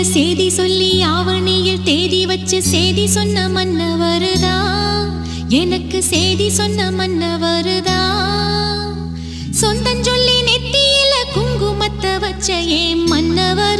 சேதி சொல்லி ஆவணியில் தேதி வச்சு சேதி சொன்ன மன்னவருதா, எனக்கு சேதி சொன்ன மன்னவருதா. சொந்தம் சொல்லி நெத்தியில குங்குமத்தை வச்ச ஏன் மன்னவர்